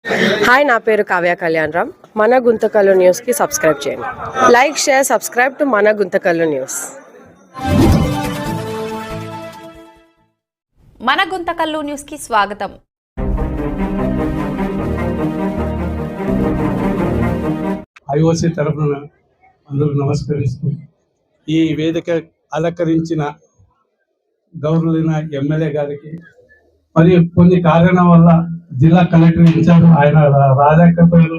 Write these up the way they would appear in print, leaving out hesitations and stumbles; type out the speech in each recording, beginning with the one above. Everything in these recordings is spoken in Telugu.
హాయ్, నా పేరు కావ్య కళ్యాణ్ రామ్. మన గుంతకల్లు న్యూస్కి సబ్స్క్రైబ్ చేయండి. లైక్, షేర్, సబ్స్క్రైబ్ టు మన గుంతకల్లు న్యూస్. మన గుంతకల్లు న్యూస్కి స్వాగతం. ఐఓసీ తరఫున అందరూ నమస్కరిస్తూ ఈ వేదిక అలంకరించిన గౌరవైన ఎమ్మెల్యే గారికి మరి కొన్ని కారణం వల్ల జిల్లా కలెక్టర్ ఇన్ఛార్జ్ ఆయన రాలేకపోయారు,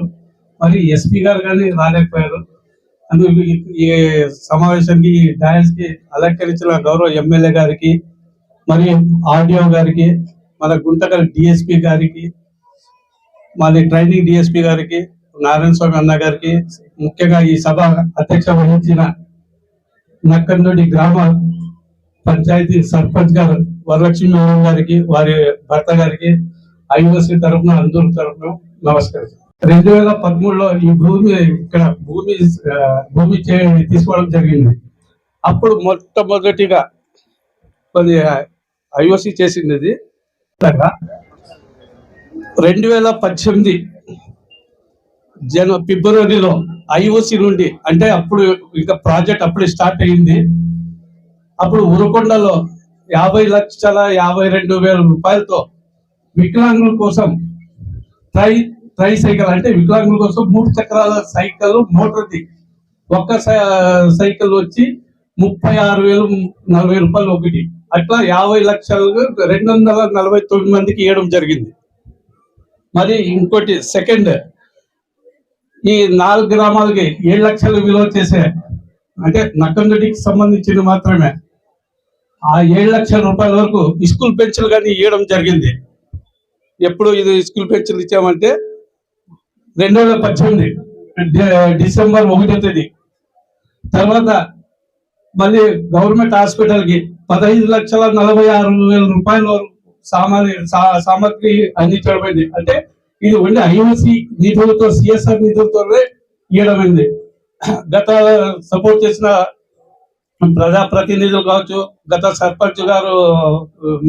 మరి ఎస్పీ గారు కానీ రాలేకపోయారు. అందుకు ఈ సమావేశానికి ఈ డయాస్కి అలంకరించిన గౌరవ ఎమ్మెల్యే గారికి, మరియు ఆర్డీఓ గారికి, మన గుంతకల్ డిఎస్పీ గారికి, మాది ట్రైనింగ్ డిఎస్పీ గారికి, నారాయణ స్వామి అన్న గారికి, ముఖ్యంగా ఈ సభ అధ్యక్ష వహించిన నక్కన్నోడి గ్రామ పంచాయతీ సర్పంచ్ గారు వరలక్ష్మి మేడం గారికి, వారి భర్త గారికి, ఐఓసీ తరఫున అందరి తరఫున నమస్కారం. 2013లో ఈ ఇక్కడ భూమి తీసుకోవడం జరిగింది. అప్పుడు మొట్టమొదటిగా కొన్ని ఐఓసీ చేసింది. అది 2018 ఫిబ్రవరిలో ఐఓసీ నుండి, అంటే అప్పుడు ఇంకా ప్రాజెక్ట్ అప్పుడు స్టార్ట్ అయింది. అప్పుడు ఉరకొండలో 50,52,000 రూపాయలతో వికలాంగుల కోసం ట్రై సైకిల్, అంటే వికలాంగుల కోసం 3 చక్రాల సైకిల్ మోటార్ది ఒక్క సైకిల్ వచ్చి 36,040 రూపాయలు ఒకటి, అట్లా 50 లక్షలు 249 మందికి ఇవ్వడం జరిగింది. మరి ఇంకోటి సెకండ్, ఈ 4 గ్రామాలకి 7 లక్షలు విలువ చేసే, అంటే నక్కందొడికి సంబంధించిన మాత్రమే ఆ 7 లక్షల రూపాయల వరకు స్కూల్ పెన్షన్లు కానీ ఇవ్వడం జరిగింది. ఎప్పుడు ఇది స్కూల్ పెన్షన్లు ఇచ్చామంటే 2018 డిసెంబర్ 1వ తేదీ. తర్వాత మళ్ళీ గవర్నమెంట్ హాస్పిటల్కి 15,46,000 రూపాయల సామాగ్రి అందించడమైంది. అంటే ఇది ఉండే ఐఓసీ నిధులతో, సిఎస్ఆర్ నిధులతోనే ఇవ్వడమైంది. గత సపోర్ట్ చేసిన ప్రజాప్రతినిధులు కావచ్చు, గత సర్పంచ్ గారు,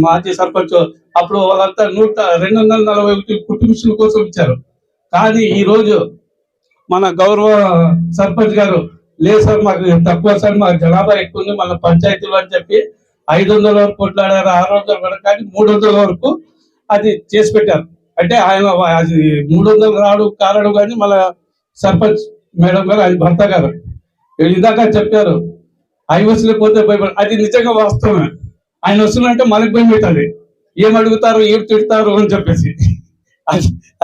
మాజీ సర్పంచ్, అప్పుడు వాళ్ళంతా 241 కుటుంబీకుల కోసం ఇచ్చారు. కానీ ఈరోజు మన గౌరవ సర్పంచ్ గారు, లేదు సార్ మాకు తక్కువ సార్, మాకు జనాభా ఎక్కువ ఉంది మన పంచాయతీలు అని చెప్పి 500 వరకు కొట్లాడారు, 600 వరకు, కానీ 300 వరకు అది చేసి పెట్టారు. అంటే ఆయన 300 రాడు కారడు, కానీ మన సర్పంచ్ మేడం గారు, ఆయన భర్త గారు ఇందాక చెప్పారు ఐఓసీలో పోతే భయపడ, అది నిజంగా వాస్తవమే. ఆయన వస్తున్నంటే మనకు భయం పెట్టాలి, ఏం అడుగుతారు, ఏం తిడతారు అని చెప్పేసి,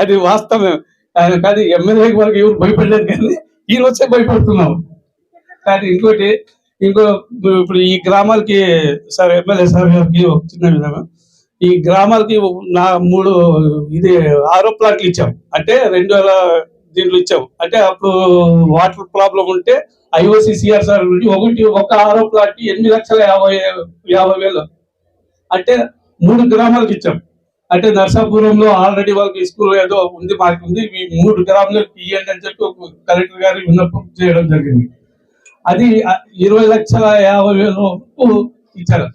అది వాస్తవమే. ఆయన కానీ ఎమ్మెల్యేకి వరకు ఎవరు భయపడలేదు, కానీ ఈయన వచ్చే భయపడుతున్నాం. కానీ ఇంకో ఇప్పుడు ఈ గ్రామాలకి సార్, ఎమ్మెల్యే సార్ గారికి ఒక చిన్న విధంగా, ఈ గ్రామాలకి 6 ప్లాట్లు ఇచ్చాం. అంటే 2000 దీంట్లో ఇచ్చాం. అంటే అప్పుడు వాటర్ ప్రాబ్లం ఉంటే ఐఓసీ సిఆర్ఆర్ నుండి ఒక 6 ప్లాట్ 8,50,000, అంటే 3 గ్రామాలకు ఇచ్చాం. అంటే నర్సాపురంలో ఆల్రెడీ వాళ్ళకి స్కూల్ ఏదో ఉంది, మాకు ఉంది, ఈ 3 గ్రామాలకు ఇవ్వండి అని చెప్పి కలెక్టర్ గారు విన్నపం చేయడం జరిగింది. అది 20,50,000 ఇచ్చారు.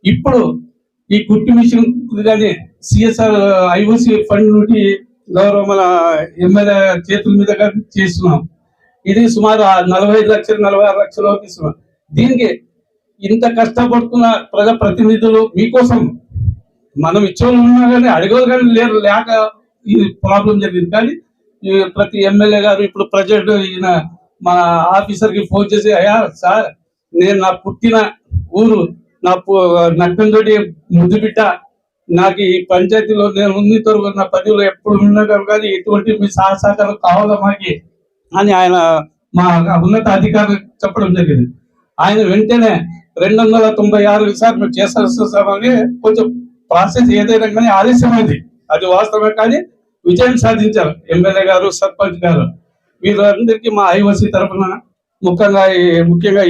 ఇప్పుడు ఈ కుట్టు మిషన్ కానీ సిఎస్ఆర్ ఐఓసీ ఫండ్ నుండి గౌరవ మన ఎమ్మెల్యే చేతుల మీద చేస్తున్నాం. ఇది సుమారు 45 లక్షలు 46 లక్షలు తీసుకున్నాం. దీనికి ఇంత కష్టపడుతున్న ప్రజాప్రతినిధులు మీకోసం, మనం ఇచ్చేవాళ్ళు ఉన్నా కానీ అడిగేవాళ్ళు కానీ లేక ఈ ప్రాబ్లం జరిగింది. కానీ ప్రతి ఎమ్మెల్యే గారు ఇప్పుడు ప్రజెంట్ ఈయన మన ఆఫీసర్కి ఫోన్ చేసి, అయ్యా సార్, నేను నా పుట్టిన ఊరు, నా నక్కందొడి ముద్దు బిడ్డ, నాకు ఈ పంచాయతీలో నేను ఉంది తరగతి నా పదవిలో ఎప్పుడు ఉన్నా కానీ ఎటువంటి మీ సహకారం కావాలా మాకి అని ఆయన మా ఉన్నత అధికారులు చెప్పడం జరిగింది. ఆయన వెంటనే 296 సార్ మేము చేస్తామని, కొంచెం ప్రాసెస్ ఏదైనా కానీ ఆలస్యమైంది, అది వాస్తవమే, కానీ విజయం సాధించారు ఎమ్మెల్యే గారు, సర్పంచ్ గారు. వీరందరికీ మా ఐఓసీ తరఫున ముఖ్యంగా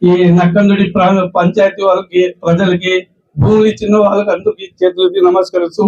ఈ నక్కందొడి పంచాయతీ వాళ్ళకి, ప్రజలకి, భూములు ఇచ్చిన వాళ్ళకి అందరికీ చేతులకి నమస్కరిస్తూ